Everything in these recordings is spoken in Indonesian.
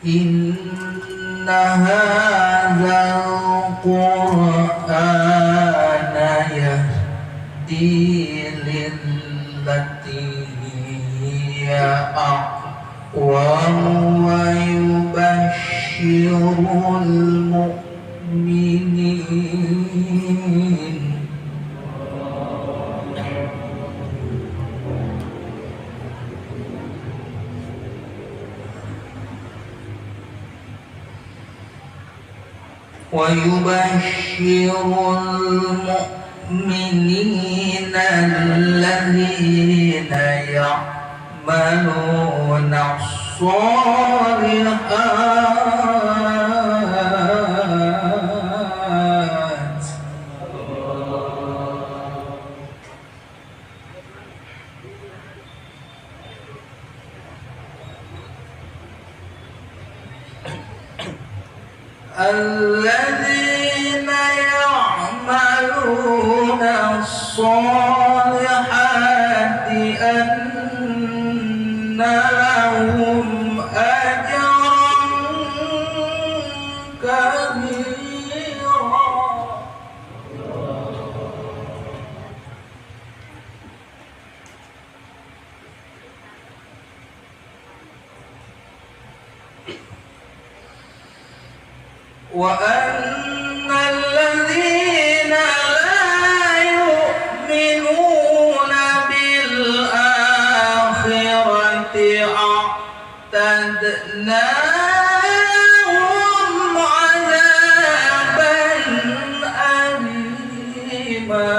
Inna hadzal Qur'ana yahdi lillati hiya aqwam wa yubashshirul mu'minin alladhina ya'maluna as-solihat الذين يعملون الصالحات أن لهم أجرا كبيرا وأن الذين لا يؤمنون بالآخرة أعتدنا لهم عذابا أليما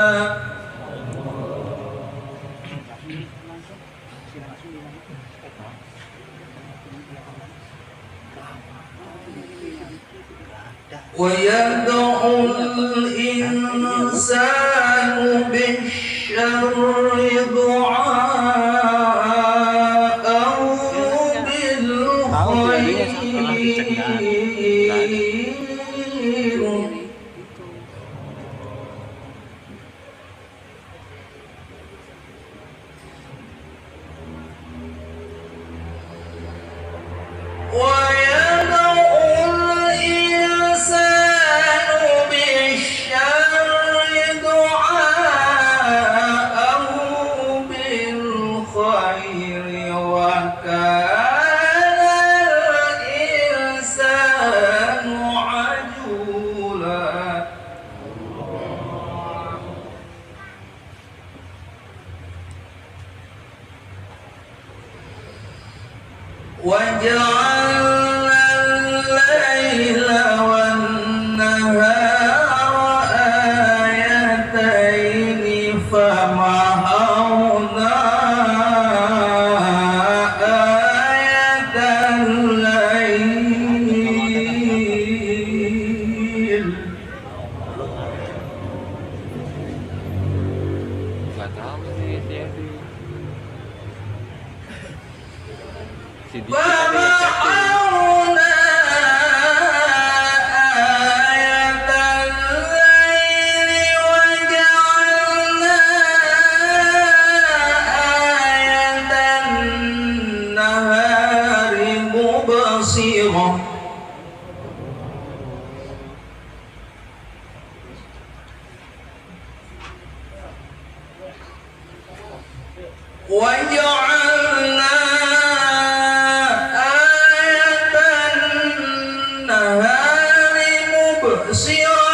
ويدعو الإنسان بالشر دعاءه بالخير وجعلنا الليل والنهار آيتين فمحونا آية الليل فمحونا آية الليل وجعلنا آية النهار مبصرة وجعلنا مبصرة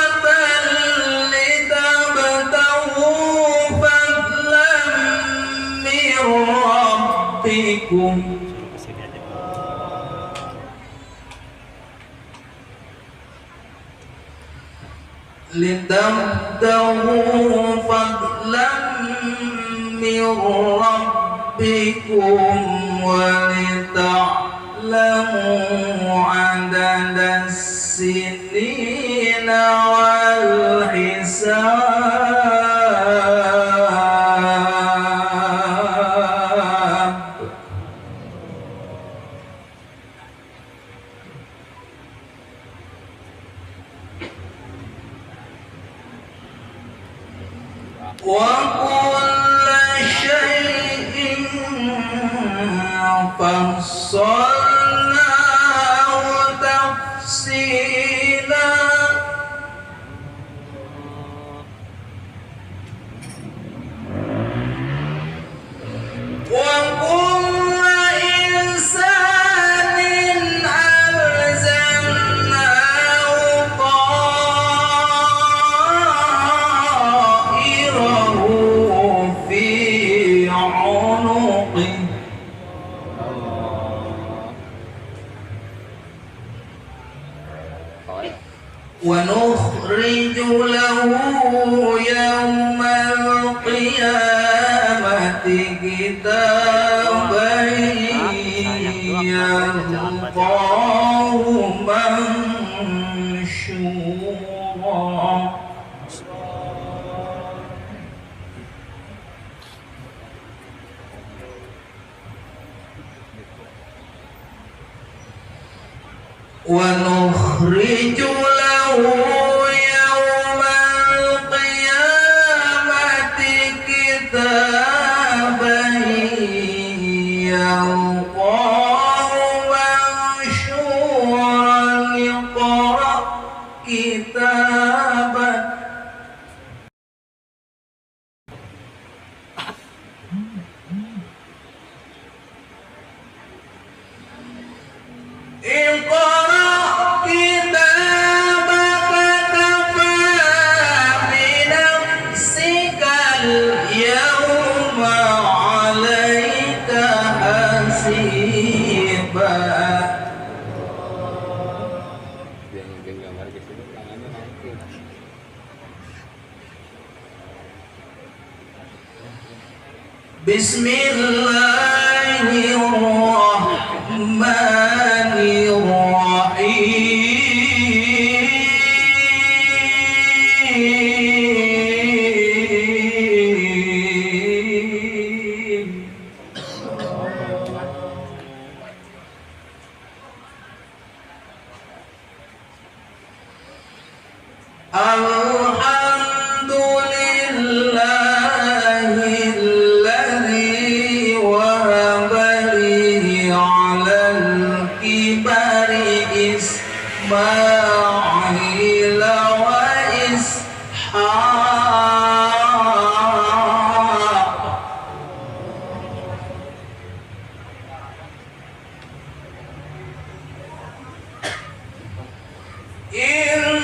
لتبتغوا فضلا من ربكم ولتعلموا عدد السنين والحساب وكل شيء فصلناه تفصيلا وكل إنسان ألزمناه طائره في عنقه ونخرج له يوم القيامة كتابا يلقاه منشورا ونخرج له يوم القيامة كتابا يلقاه منشورا اقرأ كتابك اقرأ كتابك كفى بنفسك اليوم عليك حسيبا بسم الله الرحمن الرحيم الحمد لله الذي وهب لي على الكبر إسماعيل وإسحاق إن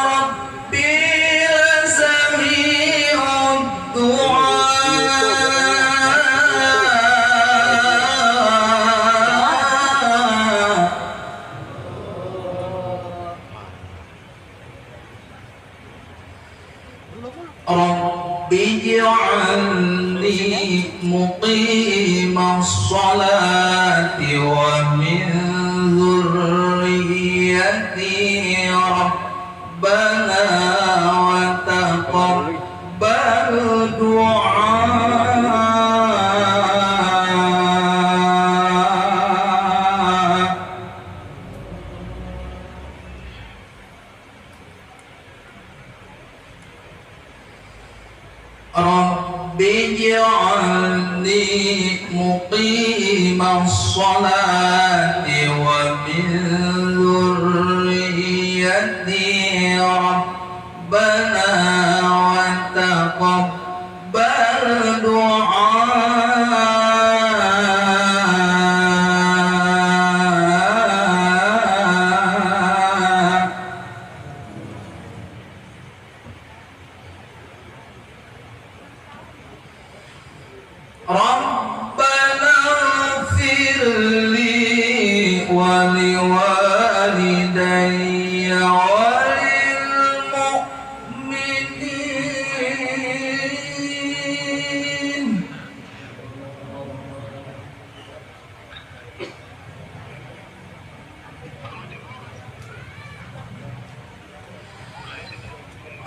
ربي لسميع الدعاء رب اجعلني مقيم الصلاة ومن ذريتي ربنا وتقبل دعاء رب اجعلني مقيم الصلاة ومن ذريتي ربنا وتقبل دعاء ربنا اغفر لي ولوالدي وللمؤمنين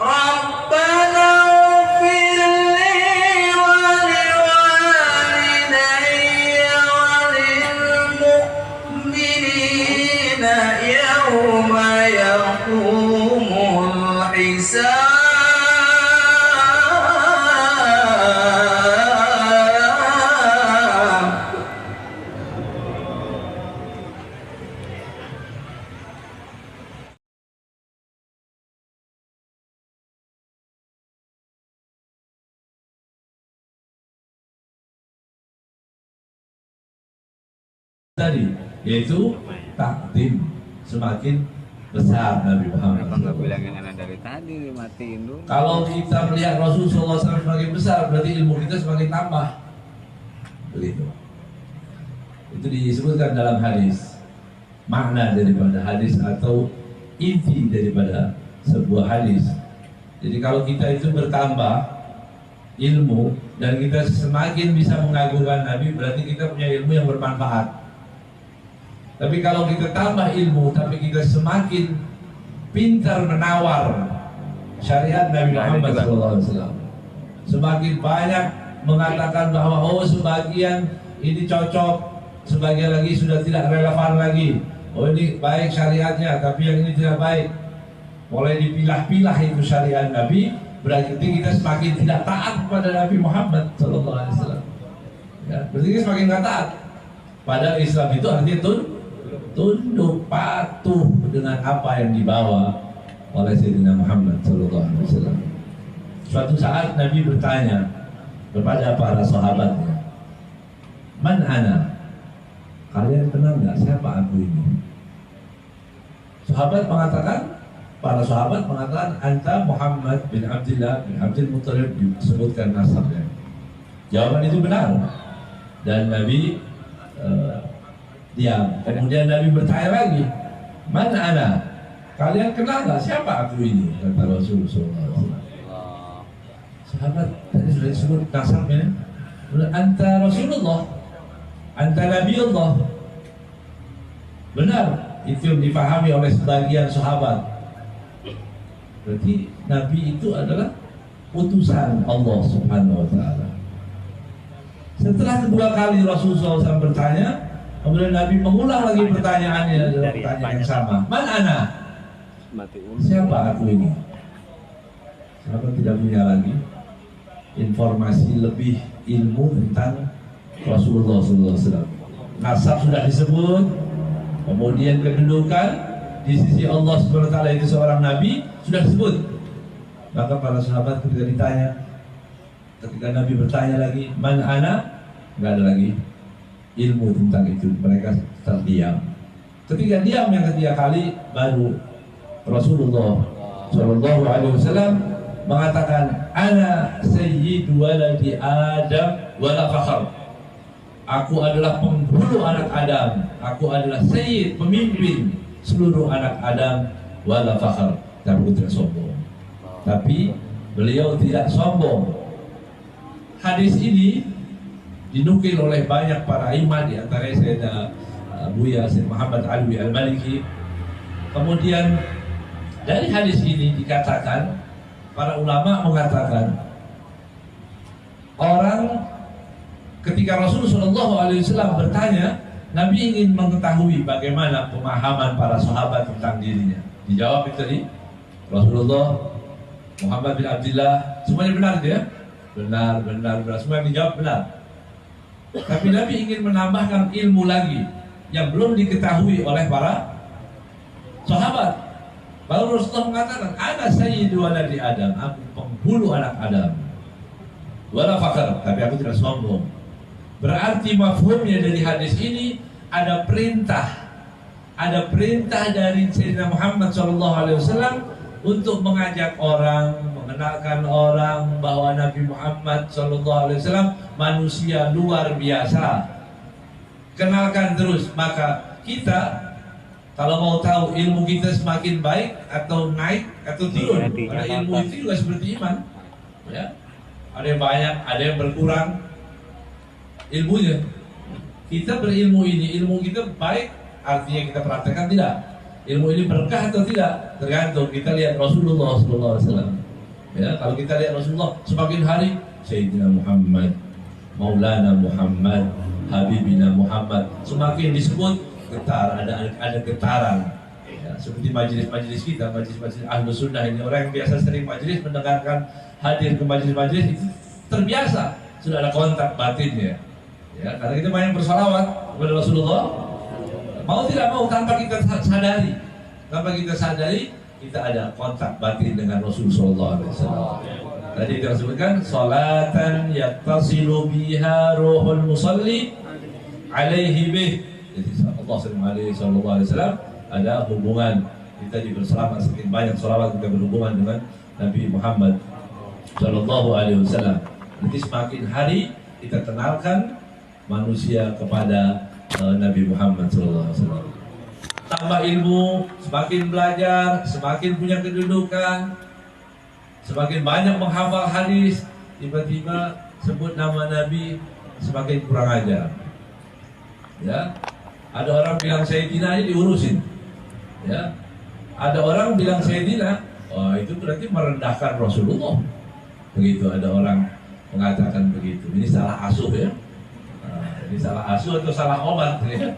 ربنا اغفر لي ولوالدي وللمؤمنين يوم يقوم الحساب tadi, yaitu takdim, semakin besar Nabi Muhammad. Kenapa nggak bilang yang anak dari tadi dimatiin dulu? Kalau kita melihat Rasulullah SAW semakin besar, berarti ilmu kita semakin tambah. Begitu. Itu disebutkan dalam hadis. Makna daripada hadis atau inti daripada sebuah hadis. Jadi kalau kita itu bertambah ilmu dan kita semakin bisa mengagungkan Nabi, berarti kita punya ilmu yang bermanfaat. Tapi kalau kita tambah ilmu, tapi kita semakin pintar menawar syariat Nabi Muhammad SAW, semakin banyak mengatakan bahwa oh sebagian ini cocok, sebagian lagi sudah tidak relevan lagi. Oh ini baik syariatnya, tapi yang ini tidak baik. Mulai dipilah-pilah itu syariat Nabi, berarti kita semakin tidak taat kepada Nabi Muhammad SAW. Ya, berarti kita semakin tidak taat. Padahal Islam itu artinya tunduk patuh dengan apa yang dibawa oleh Sayyidina Muhammad SAW. Suatu saat Nabi bertanya kepada para sahabatnya, "Man ana?" Kalian kenal nggak siapa aku ini? Para sahabat mengatakan, "Anta Muhammad bin Abdullah bin Abdul Muttalib," disebutkan nasabnya. Jawaban itu benar. Dan Nabi diam. Kemudian Nabi bertanya lagi, "Mana ana?" Kalian kenal nggak siapa aku ini? Kata Rasulullah. Sahabat tadi sudah disebut nasabnya. Anta Rasulullah, anta Nabiullah. Benar, itu yang dipahami oleh sebagian sahabat. Berarti Nabi itu adalah utusan Allah Subhanahu Wa Taala. Setelah kedua kali Rasulullah SAW bertanya, kemudian Nabi mengulang lagi pertanyaannya adalah pertanyaan yang sama. Man ana? Siapa aku ini? Sahabat tidak punya lagi informasi lebih ilmu tentang Rasulullah SAW. Nasab sudah disebut, kemudian kedudukan di sisi Allah SWT itu seorang Nabi sudah disebut. Maka para sahabat ketika Nabi bertanya lagi, man ana? Nggak ada lagi ilmu tentang itu, mereka terdiam. Ketika diam yang ketiga kali, baru Rasulullah SAW mengatakan, "Ana sayyidu waladi Adam wala fakhr." Aku adalah penghulu anak Adam. Aku adalah sayyid, pemimpin seluruh anak Adam wala fakhr. Dan tidak sombong. Tapi beliau tidak sombong. Hadis ini dinukil oleh banyak para imam, di antaranya Sayyidina Buya Sayyid Muhammad Alwi Al-Maliki. Kemudian dari hadis ini dikatakan, para ulama mengatakan, orang ketika Rasulullah SAW bertanya, Nabi ingin mengetahui bagaimana pemahaman para sahabat tentang dirinya. Dijawab itu tadi, Rasulullah Muhammad bin Abdullah, semuanya benar ya? Benar, semua yang dijawab benar. Tapi Nabi ingin menambahkan ilmu lagi yang belum diketahui oleh para sahabat. Baru Rasulullah mengatakan, "Ana sayyidu waladi Adam," aku penghulu anak Adam. Wala fakhr, tapi aku tidak sombong. Berarti mafhumnya dari hadis ini ada perintah dari Sayyidina Muhammad SAW untuk mengajak orang, mengenalkan orang bahwa Nabi Muhammad SAW manusia luar biasa. Kenalkan terus. Maka kita kalau mau tahu ilmu kita semakin baik atau naik atau turun, karena ilmu itu juga seperti iman, ya. Ada yang banyak, ada yang berkurang ilmunya. Kita berilmu ini, ilmu kita baik, artinya kita praktekkan tidak. Ilmu ini berkah atau tidak, tergantung kita lihat Rasulullah SAW. Ya, kalau kita lihat Rasulullah semakin hari, Sayyidina Muhammad, Maulana Muhammad, Habibina Muhammad, semakin disebut getar, ada getaran. Ya, seperti majelis-majelis kita, majelis-majelis Ahlus Sunnah ini, orang yang biasa sering majelis, mendengarkan, hadir ke majelis-majelis itu terbiasa, sudah ada kontak batinnya. Ya, karena kita banyak bersalawat kepada Rasulullah. Mau tidak mau, tanpa kita sadari, kita ada kontak batin dengan Rasulullah SAW. Tadi kita sebutkan, salatan yattasilu biha ruhul musalli alaihi bih Jadi Allah Sallallahu Alaihi Wasallam ada hubungan kita diberselawat, semakin banyak selawat kita berhubungan dengan Nabi Muhammad Sallallahu Alaihi Wasallam. Nanti semakin hari kita kenalkan manusia kepada Nabi Muhammad Sallallahu Alaihi Wasallam. Tambah ilmu, semakin belajar, semakin punya kedudukan, semakin banyak menghafal hadis, tiba-tiba sebut nama Nabi semakin kurang ajar. Ya, ada orang bilang Sayyidina aja diurusin. Ya, ada orang bilang Sayyidina, oh itu berarti merendahkan Rasulullah. Begitu ada orang mengatakan begitu. Ini salah asuh ya. Ini salah asuh atau salah obat ya.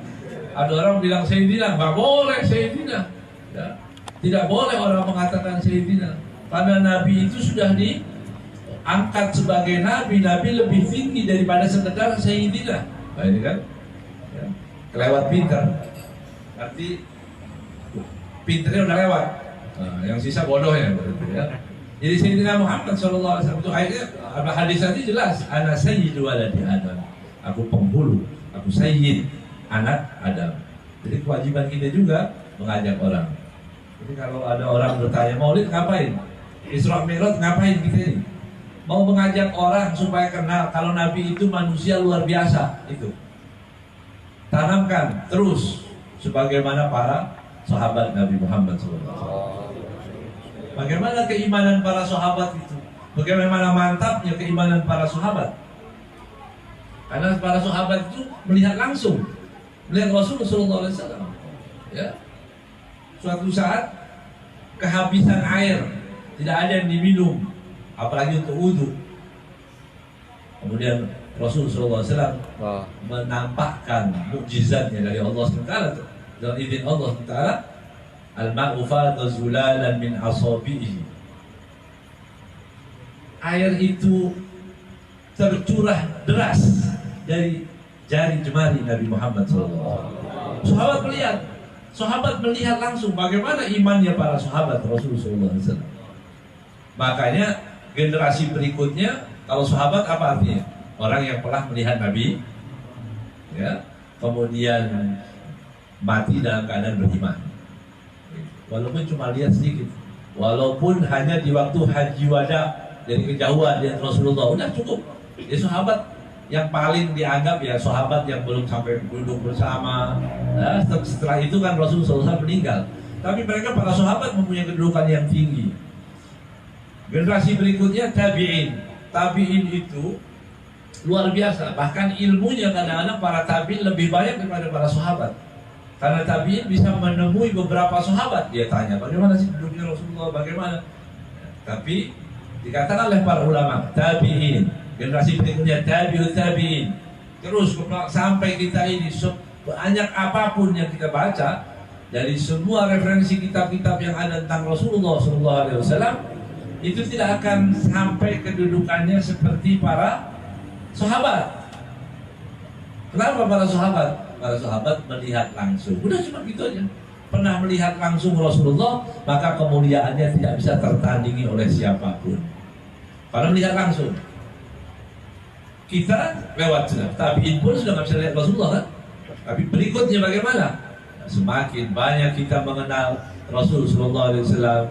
Ada orang bilang Sayyidina, nggak boleh Sayyidina. Ya. Tidak boleh orang mengatakan Sayyidina. Karena Nabi itu sudah diangkat sebagai Nabi. Nabi lebih tinggi daripada sekedar Sayyidina. Nah ini kan ya. Kelewat pintar. Arti pintarnya udah lewat. Nah, yang sisa bodohnya berarti ya. Jadi Sayyidina Muhammad SAW itu akhirnya hadis tadi jelas, ana sayyidu waladi Adam. Aku penghulu, aku sayyid anak Adam. Jadi kewajiban kita juga mengajak orang. Jadi kalau ada orang bertanya Maulid ngapain? Isra Mi'raj ngapain kita ini? Mau mengajak orang supaya kenal kalau Nabi itu manusia luar biasa itu. Tanamkan terus sebagaimana para sahabat Nabi Muhammad SAW. Bagaimana keimanan para sahabat itu? Bagaimana mantapnya keimanan para sahabat? Karena para sahabat itu melihat langsung, melihat Rasulullah SAW. Ya, suatu saat kehabisan air, tidak ada yang diminum, apalagi untuk wudhu. Kemudian Rasulullah SAW menampakkan mukjizatnya dari Allah SWT dengan izin Allah SWT. Al-ma'u fadha zulalan min asabihi. Air itu tercurah deras dari jari jemari Nabi Muhammad SAW. Sahabat melihat langsung bagaimana imannya para sahabat Rasulullah SAW. Makanya generasi berikutnya, kalau sahabat apa artinya? Orang yang pernah melihat Nabi, ya, kemudian mati dalam keadaan beriman. Walaupun cuma lihat sedikit, walaupun hanya di waktu haji wada dari kejauhan lihat Rasulullah, udah cukup. Ya sahabat yang paling dianggap ya sahabat yang belum sampai duduk bersama. Nah, setelah itu kan Rasulullah SAW meninggal. Tapi mereka para sahabat mempunyai kedudukan yang tinggi. Generasi berikutnya tabi'in. Tabi'in itu luar biasa. Bahkan ilmunya kadang-kadang para tabi'in lebih banyak daripada para sahabat. Karena tabi'in bisa menemui beberapa sahabat. Dia tanya, bagaimana sih duduknya Rasulullah, bagaimana? Tapi dikatakan oleh para ulama, tabi'in, generasi berikutnya tabi'ut tabi'in. Terus sampai kita ini banyak apapun yang kita baca dari semua referensi kitab-kitab yang ada tentang Rasulullah SAW, itu tidak akan sampai kedudukannya seperti para sahabat. Kenapa para sahabat? Para sahabat melihat langsung. Udah cuma gitu aja. Pernah melihat langsung Rasulullah, maka kemuliaannya tidak bisa tertandingi oleh siapapun. Karena melihat langsung. Kita lewat sudah. Tabi'in pun sudah nggak bisa lihat Rasulullah kan? Tapi berikutnya bagaimana? Semakin banyak kita mengenal Rasulullah SAW,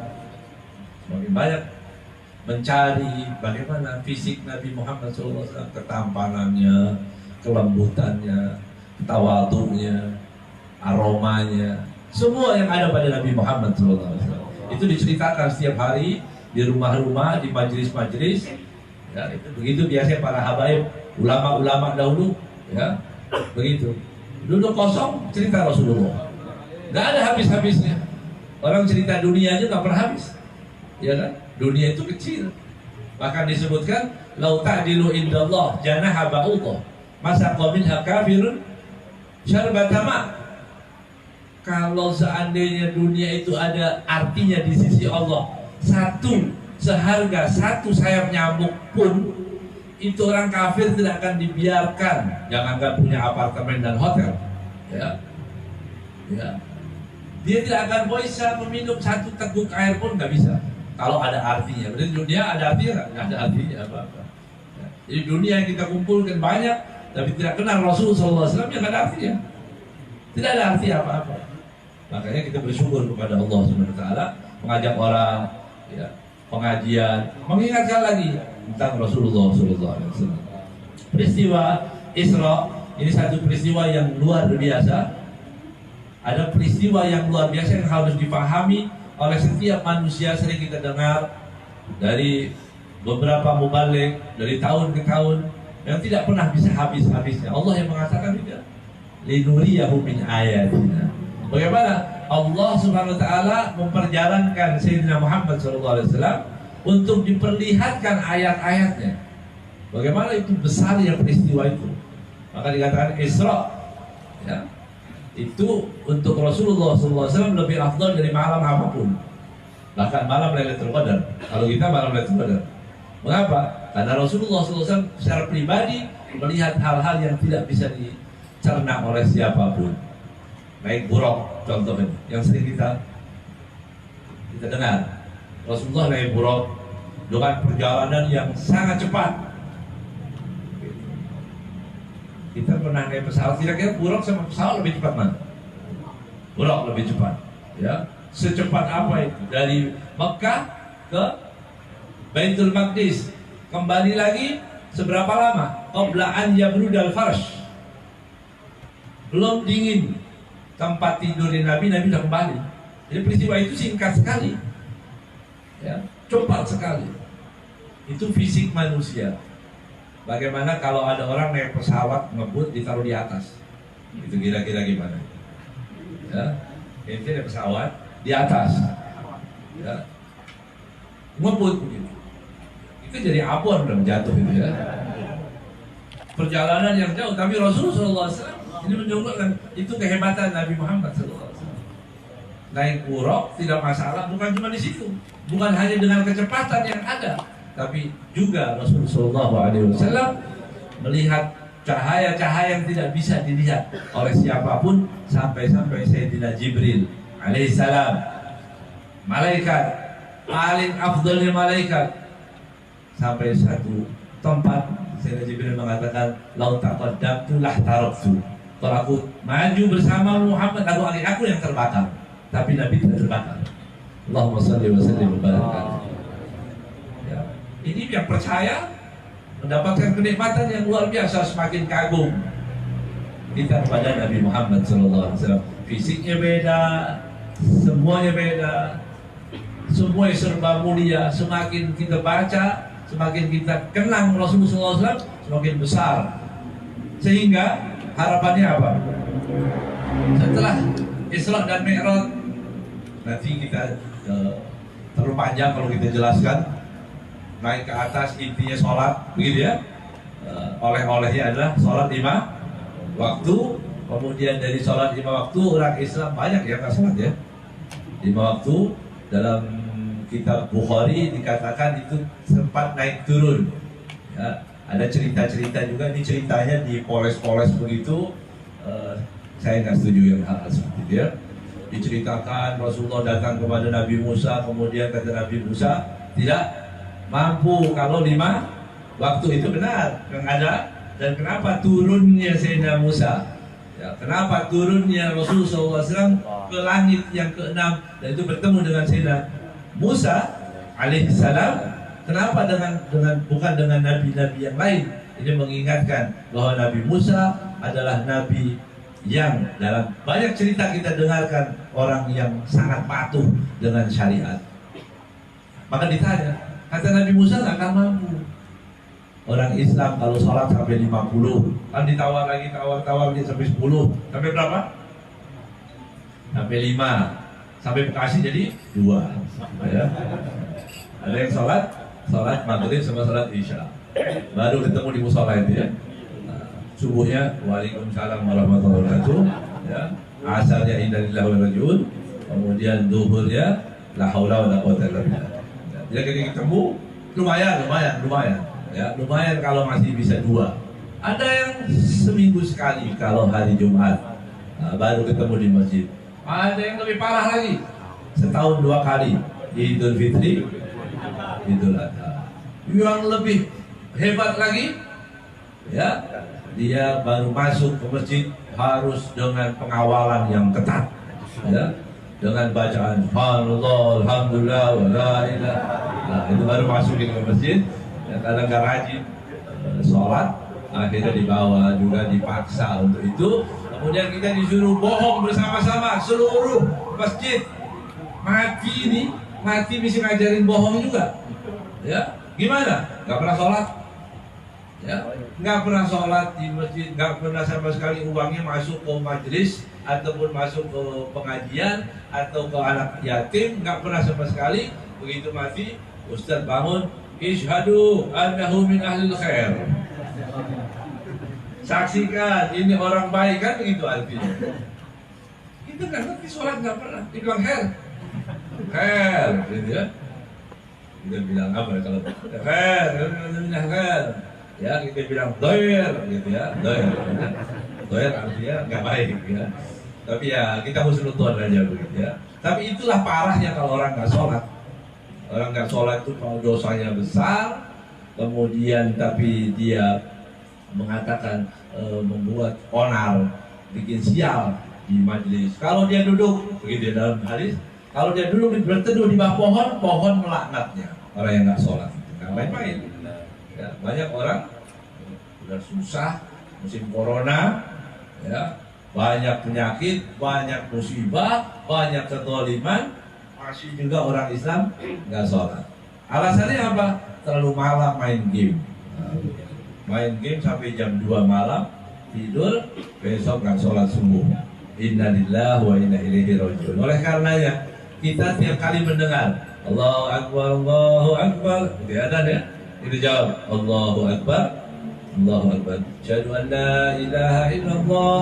semakin banyak mencari bagaimana fisik Nabi Muhammad SAW, ketampanannya, kelembutannya, tawadhunya, aromanya, semua yang ada pada Nabi Muhammad SAW itu diceritakan setiap hari di rumah-rumah, di majelis-majelis. Ya, itu begitu biasanya para habaib, ulama-ulama dahulu, ya, begitu. Duduk kosong cerita Rasulullah, nggak ada habis-habisnya. Orang cerita dunia aja nggak pernah habis, ya kan? Dunia itu kecil. Bahkan disebutkan, lau ta'dilu indallah janaha ba'udah masa minha kafirun syarbatama. Kalau seandainya dunia itu ada artinya di sisi Allah, seharga satu sayap nyamuk pun, itu orang kafir tidak akan dibiarkan. Jangankan punya apartemen dan hotel, ya, ya, dia tidak akan bisa meminum satu teguk air pun, nggak bisa. Kalau ada artinya, berarti dunia ada artinya nggak ada artinya apa-apa. Ya. Jadi dunia yang kita kumpulkan banyak, tapi tidak kenal Rasulullah SAW, yang nggak ada artinya. Tidak ada arti apa-apa. Makanya kita bersyukur kepada Allah Subhanahu wa taala, mengajak orang ya, pengajian, mengingatkan lagi tentang Rasulullah sallallahu alaihi wasallam. Peristiwa Isra ini satu peristiwa yang luar biasa. Ada peristiwa yang luar biasa yang harus dipahami oleh setiap manusia. Sering kita dengar dari beberapa mubalik dari tahun ke tahun yang tidak pernah bisa habis-habisnya. Allah yang mengatakan juga linuriyahu min ayatina. Bagaimana Allah Subhanahu wa taala memperjalankan Sayyidina Muhammad SAW untuk diperlihatkan ayat-ayatnya. Bagaimana itu besarnya peristiwa itu. Maka dikatakan Isra ya, itu untuk Rasulullah SAW lebih afdal dari malam apapun. Bahkan malam Lailatul Qadar. Kalau kita malam Lailatul Qadar. Mengapa? Karena Rasulullah SAW secara pribadi melihat hal-hal yang tidak bisa dicerna oleh siapapun. Naik buruk contohnya yang sering kita dengar. Rasulullah naik buruk dengan perjalanan yang sangat cepat. Kita pernah naik pesawat, kira-kira buruk sama pesawat lebih cepat mana? Buruk lebih cepat, ya. Secepat apa itu? Dari Mekah ke Baitul Maqdis, kembali lagi seberapa lama? Qabla an yabrudal farsh. Belum dingin tempat tidur Nabi sudah kembali. Jadi peristiwa itu singkat sekali, ya, cepat sekali. Itu fisik manusia. Bagaimana kalau ada orang naik pesawat ngebut ditaruh di atas? Itu kira-kira gimana? Ya, ini ada pesawat di atas, ya, ngebut begitu. Itu jadi abon dong jatuh itu ya. Perjalanan yang jauh, tapi Rasulullah SAW ini menunjukkan itu kehebatan Nabi Muhammad SAW. Naik buruk tidak masalah, bukan cuma di situ, bukan hanya dengan kecepatan yang ada, tapi juga Rasulullah SAW melihat cahaya-cahaya yang tidak bisa dilihat oleh siapapun, sampai-sampai Sayyidina Jibril alaihissalam, malaikat paling afdalnya malaikat, sampai satu tempat Sayyidina Jibril mengatakan lau taqaddamtu lahtaraktu. Kalau aku maju bersama Muhammad, aku yang terbakar, tapi Nabi tidak terbakar. Allahumma shalli wa sallim wa barik. Ini yang percaya mendapatkan kenikmatan yang luar biasa, semakin kagum kita kepada Nabi Muhammad SAW. Fisiknya beda, semuanya beda, semua serba mulia. Semakin kita baca, semakin kita kenang Rasulullah SAW, semakin besar. Sehingga harapannya apa? Setelah Isra dan Mi'raj, nanti kita terlalu panjang kalau kita jelaskan. Naik ke atas, intinya sholat, begitu ya. Oleh-olehnya adalah sholat 5 waktu. Kemudian dari sholat 5 waktu, orang Islam banyak ya nggak sholat ya. 5 waktu dalam kitab Bukhari dikatakan itu sempat naik turun ya. Ada cerita-cerita juga, ini ceritanya dipoles-poles begitu. Saya nggak setuju yang hal seperti itu ya. Diceritakan Rasulullah datang kepada Nabi Musa, kemudian kata Nabi Musa tidak mampu kalau 5 waktu. Itu benar yang ada. Dan kenapa turunnya Sayyidina Musa ya, kenapa turunnya Rasulullah SAW ke langit yang ke-6 dan itu bertemu dengan Sayyidina Musa alaihissalam, kenapa bukan dengan nabi-nabi yang lain? Ini mengingatkan bahwa Nabi Musa adalah nabi yang dalam banyak cerita kita dengarkan orang yang sangat patuh dengan syariat. Maka ditanya, kata Nabi Musa nggak akan mampu. Orang Islam kalau sholat sampai 50, kan ditawar lagi, tawar dia sampai 10, sampai berapa? Sampai 5, sampai Bekasi jadi 2. Ya. Ada yang sholat maghrib sama sholat isya, baru ketemu di musola itu ya. Subuhnya waalaikumsalam warahmatullahi wabarakatuh, ya. Asarnya inna lillahi wa inna ilaihi raji'un, kemudian duhurnya la haula wala quwwata illa billah. Jadi ketika ketemu lumayan ya, lumayan kalau masih bisa 2. Ada yang seminggu sekali kalau hari Jumat, baru ketemu di masjid. Ada yang lebih parah lagi, setahun 2 kali, Idul Fitri, Idul Adha. Yang lebih hebat lagi ya, dia baru masuk ke masjid harus dengan pengawalan yang ketat, ya, dengan bacaan Subhanallah, Alhamdulillah, wala ilaha. Nah, itu baru masukin ke masjid. Ya, kadang nggak rajin sholat, akhirnya dibawa juga dipaksa untuk itu. Kemudian kita disuruh bohong bersama-sama seluruh masjid. Mati ini, mati bisa ngajarin bohong juga. Ya, gimana? Nggak pernah sholat? Ya, nggak pernah sholat di masjid, nggak pernah sama sekali uangnya masuk ke majelis ataupun masuk ke pengajian atau ke anak yatim, nggak pernah sama sekali. Begitu mati, Ustaz bangun, Ishhadu annahu min ahlil khair. Saksikan ini orang baik, kan begitu artinya. Kita nggak ngerti sholat, nggak pernah dibilang khair, gitu ya. Kita bilang apa kalau khair, ya kita bilang doir, gitu ya, doir artinya nggak baik, ya. Tapi ya kita husnudon aja begitu ya. Tapi itulah parahnya kalau orang nggak sholat. Orang nggak sholat itu kalau dosanya besar, kemudian tapi dia mengatakan membuat onar, bikin sial di majelis. Kalau dia duduk, begitu ya dalam hadis, kalau dia duduk berteduh di bawah pohon, pohon melaknatnya orang yang nggak sholat. Nggak main-main. Ya, banyak orang sudah susah, musim corona, ya, banyak penyakit, banyak musibah, banyak kezaliman, masih juga orang Islam nggak sholat. Alasannya apa? Terlalu malam main game. Main game sampai jam 2 malam, tidur, besok nggak sholat subuh. Innalillahi wa inna ilaihi raji'un. Oleh karenanya kita tiap kali mendengar Allahu Akbar, Allahu Akbar, dia ada ya, itu jawab Allahu Akbar, Allahu Akbar. Asyhadu an la ilaha illallah.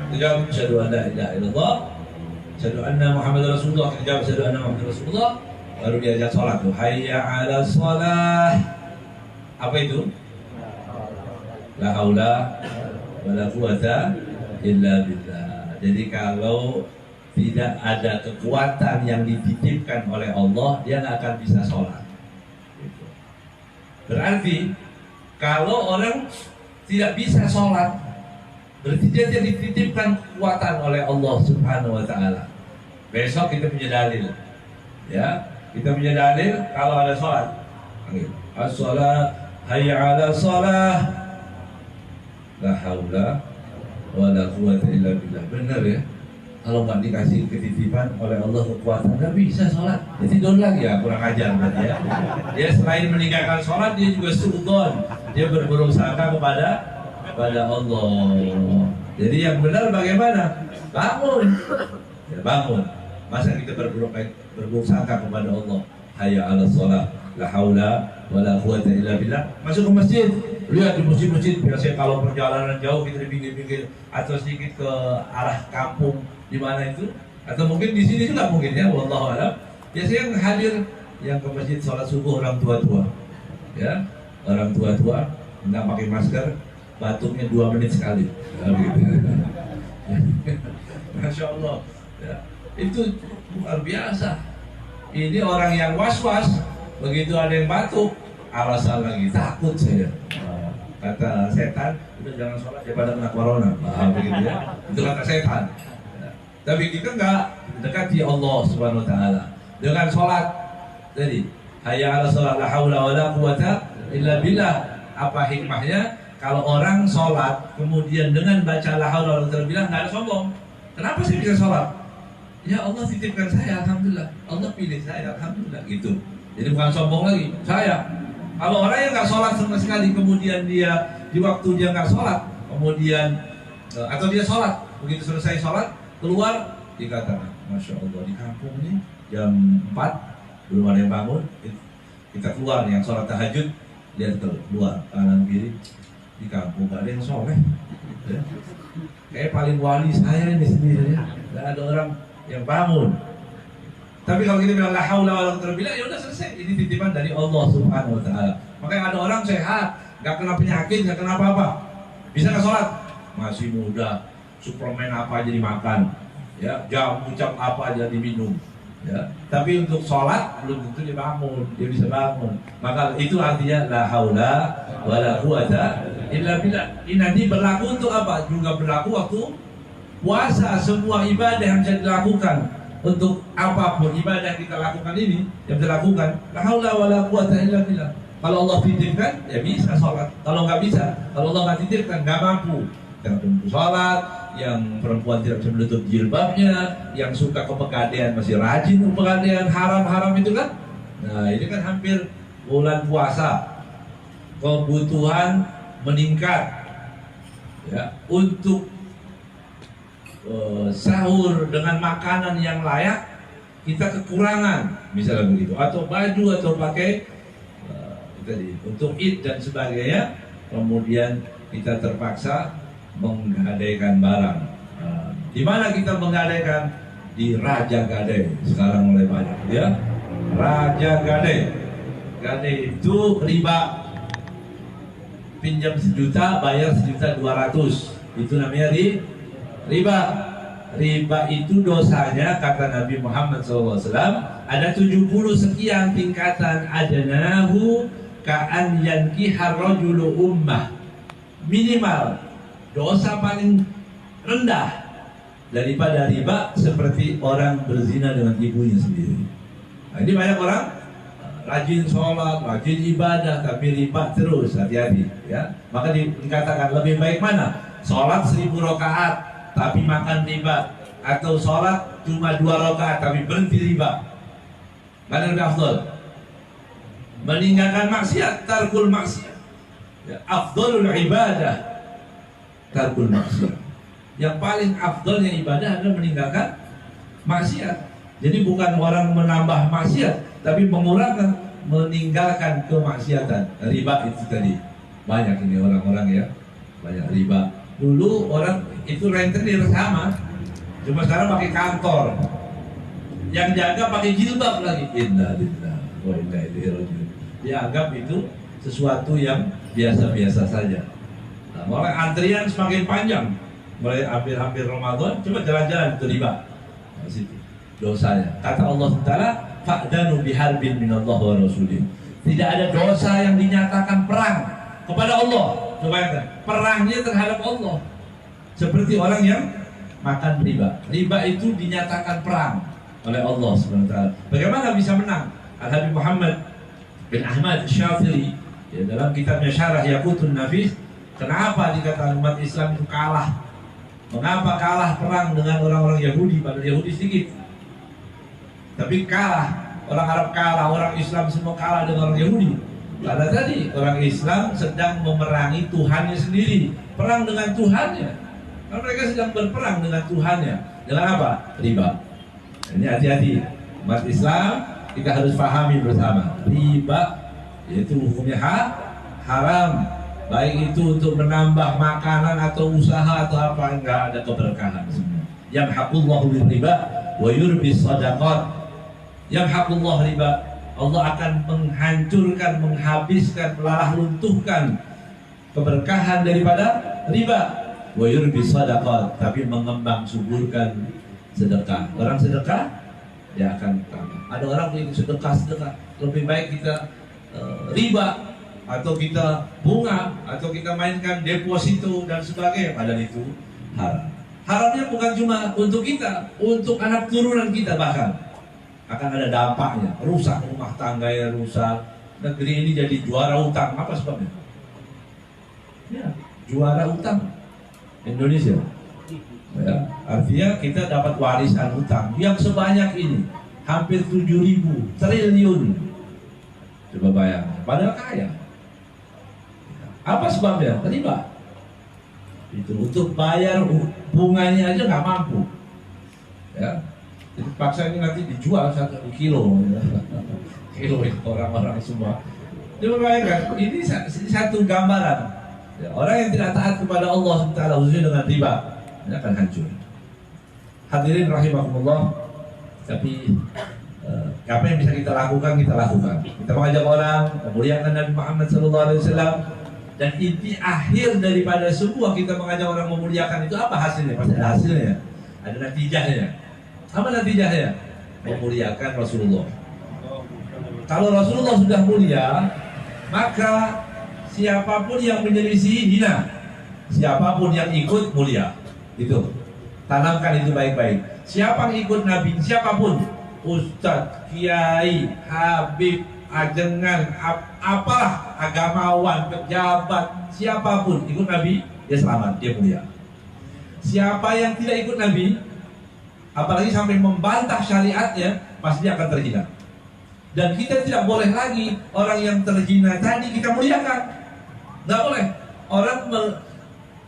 Itu jawab asyhadu an la ilaha illallah. Asyhadu anna Muhammadar Rasulullah. Itu jawab asyhadu anna Muhammadar Rasulullah. Baru diajak sholat tuh. Hayya 'alas shalah. Apa itu? La haula wala quwata illa billah. Jadi kalau tidak ada kekuatan yang dititipkan oleh Allah, dia nggak akan bisa sholat. Berarti kalau orang tidak bisa sholat, berarti dia dititipkan kekuatan oleh Allah Subhanahu wa Ta'ala. Besok kita punya dalil, ya, kita punya dalil kalau ada sholat. As-sholat, hayya 'ala sholah, la haula wala quwata illa billah. Benar ya? Kalau nggak dikasih ketitipan oleh Allah kekuatan, nggak bisa sholat. Dia tidur lagi ya, kurang ajar berarti ya. Dia selain meninggalkan sholat, dia juga suudzon. Dia berburuk sangka kepada Allah. Jadi yang benar bagaimana? Bangun, ya bangun. Masa kita berburuk sangka kepada Allah? Hayya 'ala sholat, la haula wala quwata illa billah. Masuk ke masjid. Lihat di masjid-masjid, biasanya kalau perjalanan jauh kita di pinggir-pinggir atau sedikit ke arah kampung di mana itu, atau mungkin di sini juga mungkin ya, wallahu a'lam. Biasanya yang hadir yang ke masjid sholat subuh orang tua-tua, ya, orang tua-tua nggak pakai masker, batuknya 2 menit sekali, ya, gitu. Masya Allah, ya. Itu luar biasa. Ini orang yang was-was, begitu ada yang batuk, alasan lagi takut saya. Kata setan, udah jangan sholat daripada kena corona. Nah, begitu ya. Itu kata setan. Ya. Tapi kita enggak dekati Allah Subhanahu wa Ta'ala dengan sholat. Jadi, hayya 'ala sholat, la haula wala quwata illa billah. Apa hikmahnya? Kalau orang sholat kemudian dengan baca la haula wala quwata billah, enggak ada sombong. Kenapa saya bisa sholat? Ya Allah titipkan saya, alhamdulillah. Allah pilih saya, alhamdulillah. Gitu. Jadi bukan sombong lagi. Saya. Kalau orang yang nggak sholat sama sekali, kemudian dia di waktu dia nggak sholat, kemudian atau dia sholat, begitu selesai sholat keluar, dikatakan, masya Allah di kampung ini jam 4 belum ada yang bangun, kita keluar yang sholat tahajud, lihat keluar kanan kiri di kampung nggak ada yang soleh, ya. Kayak paling wali saya ini sendiri ya, nggak ada orang yang bangun. Tapi kalau kita bilang la haula wala quwwata illa billah, ya udah selesai. Ini titipan dari Allah Subhanahu wa Ta'ala. Makanya ada orang sehat, nggak kena penyakit, nggak kena apa-apa, bisa nggak sholat? Masih muda, suplemen apa aja dimakan, ya, jamu cap apa aja diminum, Ya. Tapi untuk sholat belum tentu dia bangun, dia bisa bangun. Maka itu artinya la haula wala quwata illa billah. Ini nanti berlaku untuk apa? Juga berlaku waktu puasa. Semua ibadah yang bisa dilakukan untuk apapun ibadah yang kita lakukan ini yang bisa dilakukan la haula wala quwata illa billah. Kalau Allah titipkan ya bisa sholat. Kalau nggak bisa, kalau Allah nggak titipkan nggak mampu. Yang mampu sholat, yang perempuan tidak bisa menutup jilbabnya, yang suka kepegadaian masih rajin kepegadaian haram-haram itu kan. Nah ini kan hampir bulan puasa, kebutuhan meningkat ya untuk sahur dengan makanan yang layak kita kekurangan misalnya begitu, atau baju atau pakai tadi untuk id dan sebagainya, kemudian kita terpaksa menggadaikan barang. Di mana kita menggadaikan? Di Raja Gadai sekarang mulai banyak ya. Raja Gadai, gadai itu riba, pinjam 1 juta bayar 1.200.000, itu namanya riba. Riba itu dosanya kata Nabi Muhammad SAW ada 70 sekian tingkatan. Adnahu ka'an yankihar rajulu ummah, minimal dosa paling rendah daripada riba seperti orang berzina dengan ibunya sendiri. Nah, ini banyak orang rajin sholat, rajin ibadah, tapi riba terus. Hati-hati ya. Maka dikatakan lebih baik mana? Sholat 1000 rakaat tapi makan riba, atau sholat cuma 2 rakaat tapi berhenti riba. Mana lebih afdol? Meninggalkan maksiat, tarkul maksiat ya, afdolul ibadah tarkul maksiat. Yang paling afdolnya ibadah adalah meninggalkan maksiat. Jadi bukan orang menambah maksiat, tapi meninggalkan kemaksiatan. Riba itu tadi banyak ini orang-orang ya, banyak riba. Dulu orang itu rentenir sama, cuma sekarang pakai kantor, yang jaga pakai jilbab lagi. Innalillahi wa inna ilaihi raji'un. Dianggap itu sesuatu yang biasa-biasa saja. Nah, mulai antrian semakin panjang, mulai hampir Ramadan, coba jalan-jalan itu riba. Nah, situ dosanya. Kata Allah Taala, fa'danu biharbin minallah wa rasulih. Tidak ada dosa yang dinyatakan perang kepada Allah. Coba ya, perangnya terhadap Allah. Seperti orang yang makan riba. Riba itu dinyatakan perang oleh Allah SWT. Bagaimana bisa menang? Al-Habib Muhammad bin Ahmad Syafiri ya, dalam kitabnya Syarah Yaqutun Nafis, kenapa dikatakan umat Islam itu kalah? Mengapa kalah perang dengan orang-orang Yahudi? Padahal Yahudi sedikit, tapi kalah. Orang Arab kalah, orang Islam semua kalah dengan orang Yahudi. Karena tadi orang Islam sedang memerangi Tuhannya sendiri, perang dengan Tuhannya. Karena mereka sedang berperang dengan Tuhannya. Dengan apa? Riba. Ini hati-hati. Umat Islam kita harus pahami bersama. Riba yaitu hukumnya haram. Baik itu untuk menambah makanan atau usaha atau apa, enggak ada keberkahan semua. Yamhaqullahu riba wa yurbi shadaqat. Yamhaqullahu riba, Allah akan menghancurkan, menghabiskan, melalah luntuhkan keberkahan daripada riba. Wa yurbi shadaqat, tapi mengembang suburkan sedekah. Orang sedekah dia akan tambah. Ada orang yang sedekah, lebih baik kita riba, atau kita bunga, atau kita mainkan deposito dan sebagainya. Padahal itu haram. Haramnya bukan cuma untuk kita, untuk anak turunan kita bahkan akan ada dampaknya. Rusak rumah tangga ya, rusak. Negeri ini jadi juara utang. Apa sebabnya? Ya, juara utang Indonesia. Ya, artinya kita dapat warisan utang yang sebanyak ini, hampir 7.000 triliun. Coba bayangkan, padahal kaya. Apa sebabnya? Riba. Itu untuk bayar bunganya aja nggak mampu. Ya, jadi paksa ini nanti dijual 1 kilo. Ya. Kilo itu orang-orang semua. Coba bayangkan, ini satu gambaran. Ya, orang yang tidak taat kepada Allah Taala khususnya dengan riba, ini akan hancur. Hadirin rahimahumullah. Tapi apa yang bisa kita lakukan, kita lakukan. Kita mengajak orang memuliakan Nabi Muhammad SAW. Dan inti akhir daripada semua kita mengajak orang memuliakan itu apa hasilnya? Pasti ada hasilnya, ada natijahnya. Apa natijahnya? memuliakan Rasulullah. Kalau Rasulullah sudah mulia, maka siapapun yang menyelisihi hina, siapapun yang ikut mulia. Itu tanamkan itu baik-baik. Siapa yang ikut Nabi, siapapun, ustadz, kiai, habib, ajengan, apalah, agamawan, pejabat, siapapun ikut Nabi, dia selamat, dia mulia. Siapa yang tidak ikut Nabi, apalagi sampai membantah syariatnya, pasti dia akan terhina. Dan kita tidak boleh lagi orang yang terhina tadi kita muliakan. Nggak boleh.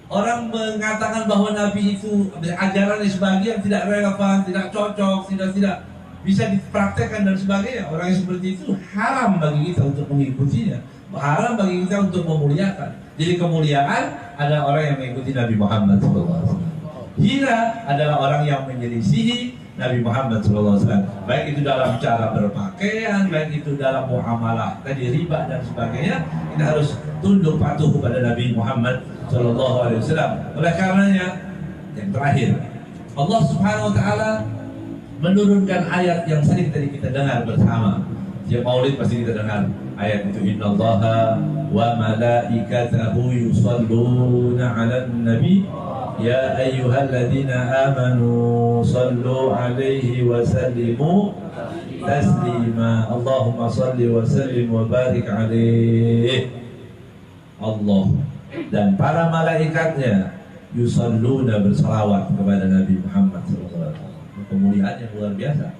Orang mengatakan bahwa Nabi itu ajaran sebagian tidak relevan, tidak cocok, tidak bisa dipraktekkan dan sebagainya. Orang yang seperti itu haram bagi kita untuk mengikutinya, haram bagi kita untuk memuliakan. Jadi kemuliaan adalah orang yang mengikuti Nabi Muhammad SAW. Hina adalah orang yang menyelisihi Nabi Muhammad SAW. Baik itu dalam cara berpakaian, baik itu dalam muamalah tadi riba dan sebagainya, kita harus tunduk patuh kepada Nabi Muhammad SAW. Oleh karenanya, yang terakhir, Allah Subhanahu Wa Taala menurunkan ayat yang sering tadi kita dengar bersama. Setiap Maulid pasti kita dengar ayat itu, Innallaha wa malaikatahu yusalluna 'alan nabi ya ayyuhalladzina amanu sallu 'alaihi wa sallimu taslima. Allahumma salli wa sallim wa barik 'alaihi. Allah dan para malaikatnya yusalluna, bersalawat kepada Nabi Muhammad SAW. Kemuliaan yang luar biasa.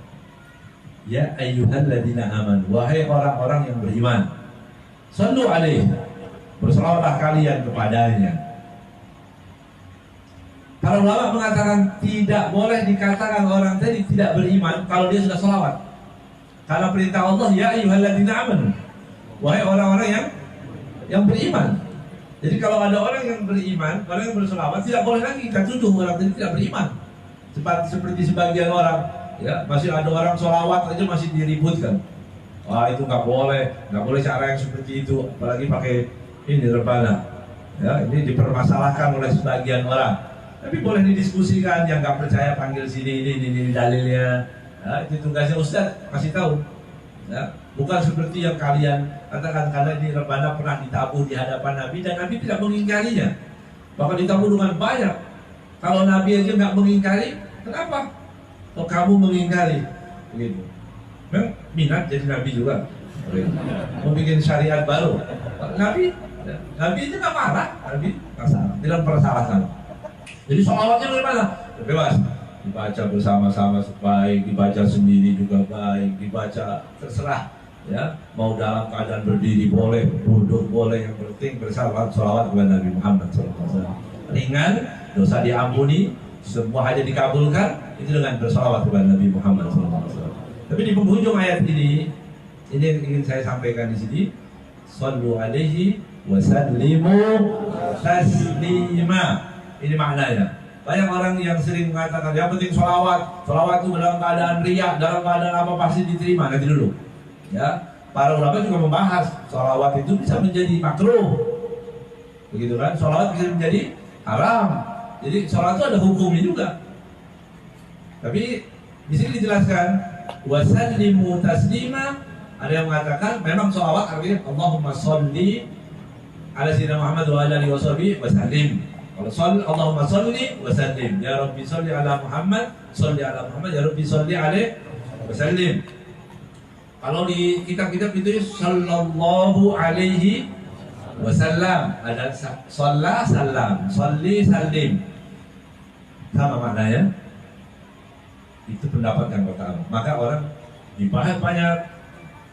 Ya ayyuhalladzina amanu, wahai orang-orang yang beriman, sallu alaihi, bersalawatlah kalian kepadanya. Para ulama mengatakan tidak boleh dikatakan orang tadi tidak beriman kalau dia sudah salawat. Karena perintah Allah, ya ayyuhalladzina amanu, wahai orang-orang yang beriman. Jadi kalau ada orang yang beriman, orang yang bersalawat, tidak boleh lagi kita tuduh orang tadi tidak beriman. Seperti sebagian orang, ya, masih ada orang sholawat aja masih diributkan. Wah, itu nggak boleh cara yang seperti itu, apalagi pakai ini rebana. Ya, ini dipermasalahkan oleh sebagian orang. Tapi boleh didiskusikan, yang nggak percaya panggil sini, ini dalilnya. Ya, itu tugasnya Ustadz, kasih tahu. Ya, bukan seperti yang kalian katakan, karena ini rebana pernah ditabuh di hadapan Nabi dan Nabi tidak mengingkarinya. Bahkan ditabuh dengan banyak. Kalau Nabi aja nggak mengingkari, kenapa? Kalau kamu mengingkari, begitu. Memang minat jadi Nabi juga. Mau bikin syariat baru. Nabi itu nggak marah, Nabi nggak salah, tidak persalahkan. Jadi sholawatnya bagaimana? Bebas, dibaca bersama-sama baik, dibaca sendiri juga baik, dibaca terserah. Ya, mau dalam keadaan berdiri boleh, duduk boleh, yang penting bersalawat kepada Nabi Muhammad SAW. Ringan, dosa diampuni, semua hajat dikabulkan, itu dengan bersalawat kepada Nabi Muhammad SAW. Tapi di penghujung ayat ini yang ingin saya sampaikan di sini, sallu alaihi wa sallimu taslima. Ini maknanya. Banyak orang yang sering mengatakan yang penting salawat itu dalam keadaan riya, dalam keadaan apa pasti diterima. Nanti dulu. Ya, para ulama juga membahas salawat itu bisa menjadi makruh. Begitu kan? Salawat bisa menjadi haram. Jadi salat itu ada hukumnya juga. Tapi di sini dijelaskan wasallimu taslima. Ada yang mengatakan memang salawat artinya Allahumma sholli ala sayyidina Muhammad wa ala alihi washabihi wasallim. Kalau sholli Allahumma sholli wasallim. Ya Rabbi sholli ala Muhammad, sholli ala Muhammad, ya Rabbi sholli alaihi wasallim. Kalau di kitab-kitab itu sallallahu alaihi wasallam, ada shalla salam, sholli salim. Sama maknanya. Itu pendapat yang pertama. Maka orang dibahas banyak.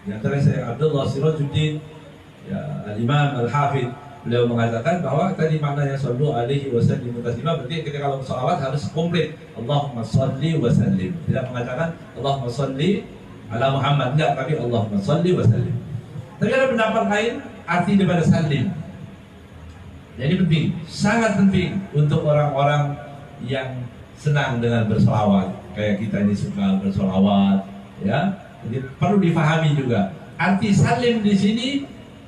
Di antara saya Abdullah Sirajuddin, ya, Al-Imam Al-Hafidh, beliau mengatakan bahwa tadi maknanya sallu alaihi wasallim taslima, berarti ketika kalau salawat harus komplit. Allahumma sholli wa sallim. Tidak mengatakan Allahumma sholli ala Muhammad, enggak, tapi Allahumma sholli wa sallim. Tapi ada pendapat lain arti daripada salim. Jadi penting, sangat penting untuk orang-orang yang senang dengan berselawat, kayak kita ini suka berselawat, ya. Jadi perlu difahami juga. Arti salim di sini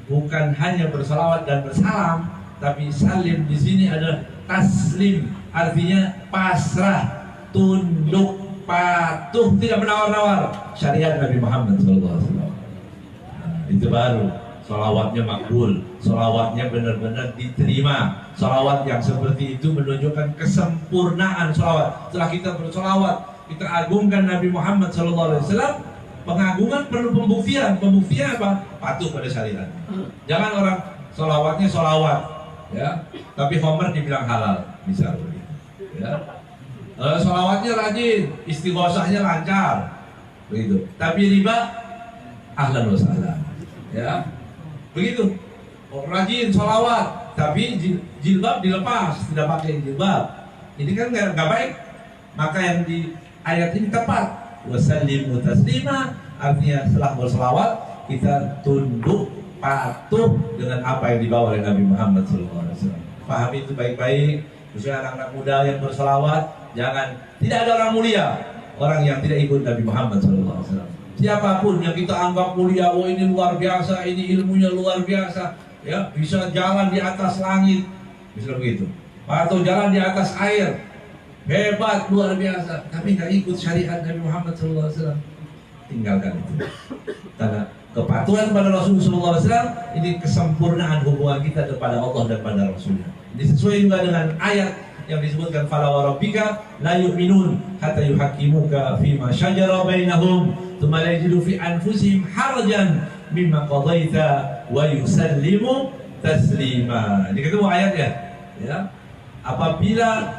bukan hanya berselawat dan bersalam, tapi salim di sini adalah taslim, artinya pasrah, tunduk, patuh, tidak menawar-nawar syariat Nabi Muhammad SAW. Nah, itu baru sholawatnya makbul, sholawatnya benar-benar diterima. Sholawat yang seperti itu menunjukkan kesempurnaan sholawat. Setelah kita bersolawat, kita agungkan Nabi Muhammad SAW. Pengagungan perlu pembuktian. Pembuktian apa? Patuh pada syariat. Jangan orang sholawatnya sholawat, ya, tapi Homer dibilang halal, misal begitu. Ya. Sholawatnya rajin, istighosahnya lancar, begitu. Tapi riba, ahlan wa sahlan. Ya, begitu. Rajin sholawat, tapi jilbab dilepas, tidak pakai jilbab. Ini kan nggak baik. Maka yang di ayat ini tepat. Wasallimu taslima, artinya setelah berselawat kita tunduk patuh dengan apa yang dibawa oleh Nabi Muhammad SAW. Pahami itu baik-baik. Khususnya anak-anak muda yang berselawat, jangan, tidak ada orang mulia orang yang tidak ikut Nabi Muhammad SAW. Siapapun yang kita anggap mulia, oh ini luar biasa, ini ilmunya luar biasa, ya, bisa jalan di atas langit, misalnya begitu, atau jalan di atas air, hebat, luar biasa, tapi nggak ikut syariat Nabi Muhammad SAW. Tinggalkan itu. Karena kepatuhan pada Rasulullah SAW ini kesempurnaan hubungan kita kepada Allah dan pada Rasulnya. Ini sesuai juga dengan ayat yang disebutkan fala wa rabbika la yu'minun hatta yuhaqqimuka fima syajara bainahum tsumma la yajidu fi anfusihim harajan mimma qadaita wa yusallimu taslima. Ini ketemu ayatnya, ya. Apabila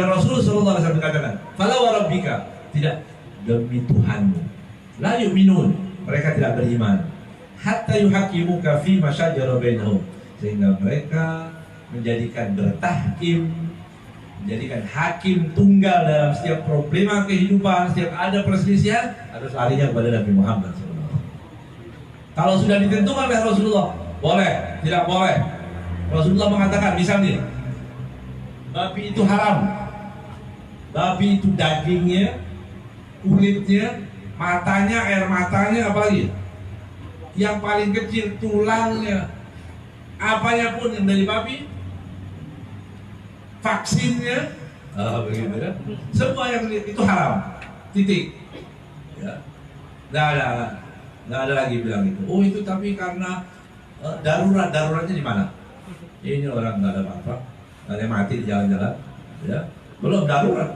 Rasulullah SAW berkatakan, "Fala wa rabbika," tidak, demi Tuhanmu. La yu'minun, mereka tidak beriman. Hatta yuhaqqimuka fi ma syajara bainahum, sehingga mereka menjadikan bertahkim, menjadikan hakim tunggal dalam setiap problema kehidupan, setiap ada perselisihan, harus larinya kepada Nabi Muhammad SAW. Kalau sudah ditentukan oleh Rasulullah, boleh, tidak boleh. Rasulullah mengatakan, misalnya, babi itu haram, babi itu dagingnya, kulitnya, matanya, air matanya, apalagi yang paling kecil tulangnya, apanya pun yang dari babi, vaksinnya, begitu ya, semua yang itu haram, titik. Ya. Nggak ada lagi bilang itu. Oh itu tapi karena daruratnya di mana? Ini orang nggak ada apa-apa, nggak ada yang mati di jalan-jalan, ya, belum darurat.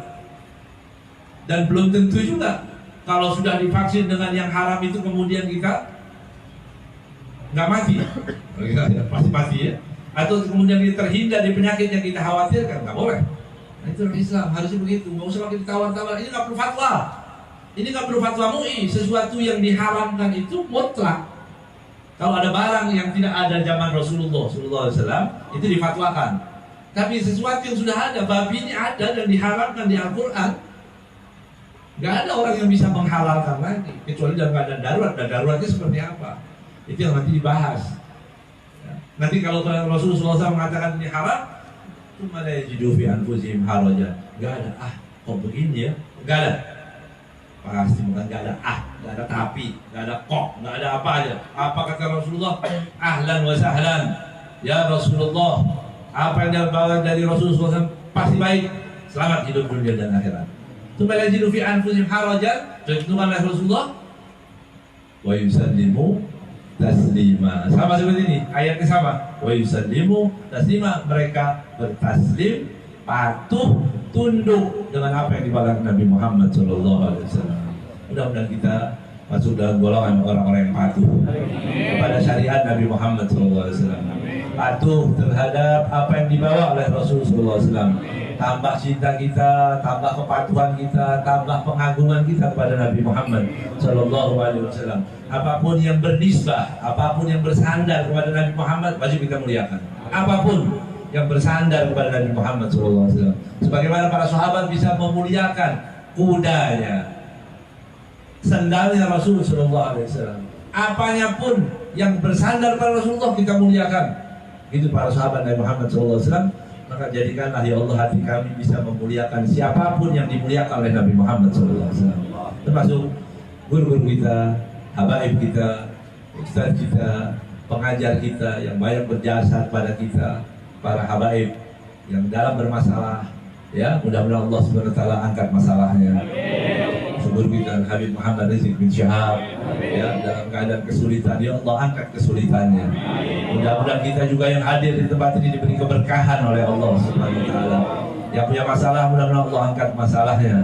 Dan belum tentu juga kalau sudah divaksin dengan yang haram itu kemudian kita nggak mati, pasti mati ya. Atau kemudian kita terhindar dari penyakit yang kita khawatirkan, nggak boleh. Nah, itu Islam harusnya begitu. Nggak usah pakai ditawar-tawar. Ini nggak perlu fatwa. Ini nggak perlu fatwa MUI. Sesuatu yang diharamkan itu mutlak. Kalau ada barang yang tidak ada zaman Rasulullah SAW itu difatwakan. Tapi sesuatu yang sudah ada, babi ini ada dan diharamkan di Al-Quran. Gak ada orang yang bisa menghalalkan lagi kecuali dalam keadaan darurat. Dan daruratnya seperti apa? Itu yang nanti dibahas. Ya. Nanti kalau Rasulullah SAW mengatakan ini haram, itu mana yajidu fi anfusihim harajan. Gak ada, kok begini ya? Gak ada. Pasti bukan gak ada, gak ada tapi, gak ada kok, gak ada apa aja. Apa kata Rasulullah? Ahlan wa sahlan. Ya Rasulullah, apa yang dibawa dari Rasulullah SAW pasti baik. Selamat hidup dunia dan akhirat. Supaya yajidu fi anfusihim harajan, ditentukan oleh Rasulullah, wa yusallimu taslima. Sama seperti ini, ayatnya sama. Wa yusallimu taslima, mereka bertaslim, patuh, tunduk dengan apa yang dibawa Nabi Muhammad SAW. Mudah-mudahan kita masuk dalam golongan orang-orang yang patuh kepada syariat Nabi Muhammad SAW. Patuh terhadap apa yang dibawa oleh Rasulullah SAW. Tambah cinta kita, tambah kepatuhan kita, tambah pengagungan kita kepada Nabi Muhammad SAW. Apapun yang bernisbah, apapun yang bersandar kepada Nabi Muhammad, wajib kita muliakan. Apapun yang bersandar kepada Nabi Muhammad SAW. Sebagaimana para sahabat bisa memuliakan kudanya, sandalnya Rasulullah SAW. Apanya pun yang bersandar pada Rasulullah kita muliakan. Itu para sahabat Nabi Muhammad SAW. Maka jadikanlah ya Allah hati kami bisa memuliakan siapapun yang dimuliakan oleh Nabi Muhammad SAW. Termasuk guru-guru kita, habaib kita, ustaz kita, pengajar kita yang banyak berjasa kepada kita, para habaib yang dalam bermasalah Ya, mudah-mudahan Allah Subhanahu wa taala angkat masalahnya. Syukur kita Habib Muhammad Rizik bin Syihab, ya, dalam keadaan kesulitan, ya Allah angkat kesulitannya. Mudah-mudahan kita juga yang hadir di tempat ini diberi keberkahan oleh Allah Subhanahu wa taala. Yang punya masalah, mudah-mudahan Allah angkat masalahnya.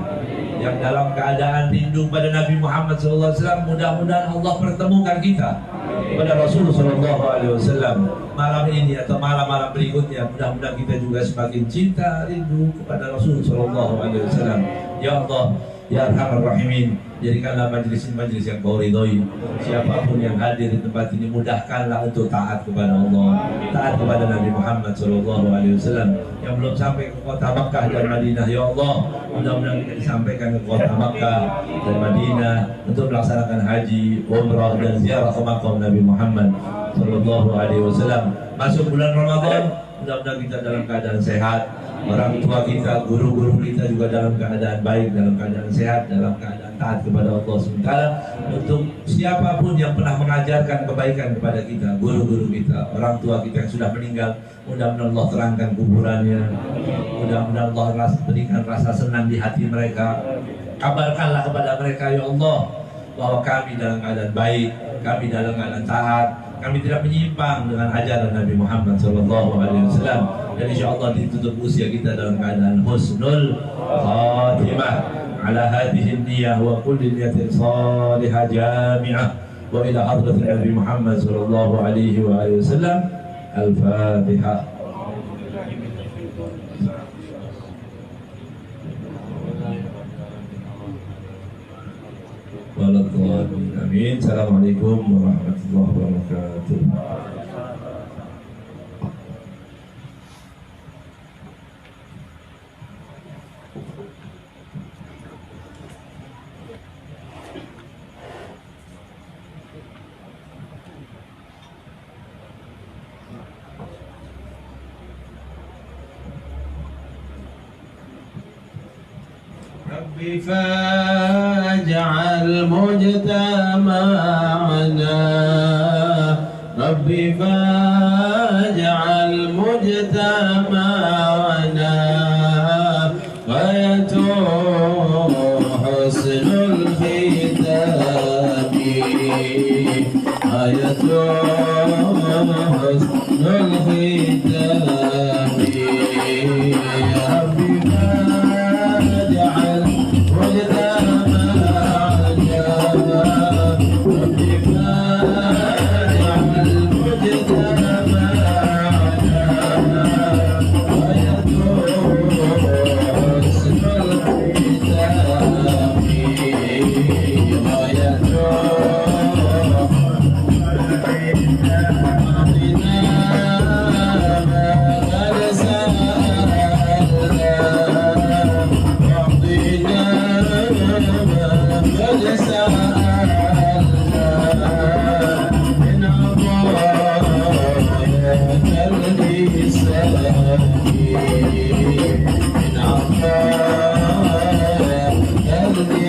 Yang dalam keadaan rindu pada Nabi Muhammad SAW, mudah-mudahan Allah pertemukan kita kepada Rasulullah SAW malam ini atau malam-malam berikutnya. Mudah-mudahan kita juga semakin cinta, rindu kepada Rasulullah SAW. Ya Allah, ya Arhamar Rahimin, jadikanlah majlis-majlis yang Kau ridhoi. Siapapun yang hadir di tempat ini, mudahkanlah untuk taat kepada Allah, taat kepada Nabi Muhammad SAW. Yang belum sampai ke kota Makkah dan Madinah, ya Allah, mudah-mudahan kita disampaikan ke kota Makkah dan Madinah untuk melaksanakan haji, umrah dan ziarah ke makam Nabi Muhammad SAW. Masuk bulan Ramadan, mudah-mudahan kita dalam keadaan sehat. Orang tua kita, guru-guru kita juga dalam keadaan baik, dalam keadaan sehat, dalam keadaan taat kepada Allah SWT. Untuk siapapun yang pernah mengajarkan kebaikan kepada kita, guru-guru kita, orang tua kita yang sudah meninggal, mudah-mudahan Allah terangkan kuburannya, mudah-mudahan Allah berikan rasa senang di hati mereka. Kabarkanlah kepada mereka, ya Allah, bahwa kami dalam keadaan baik, kami dalam keadaan taat, kami tidak menyimpang dengan ajaran Nabi Muhammad SAW. Dan insya Allah ditutup usia kita dalam keadaan husnul khatimah ala hadhihi niyah wa kulli niyatin salihah jami'ah wa ila hadratin Nabi Muhammad sallallahu alaihi wa alihi wasallam. Al-Fatihah. Amin. Assalamualaikum warahmatullahi wabarakatuh. رب فاجعل مجتمعنا رب فاجعل مجتمعنا ويتوب حسن الختام ويتوب حسن الختام رب فاجعل You'll be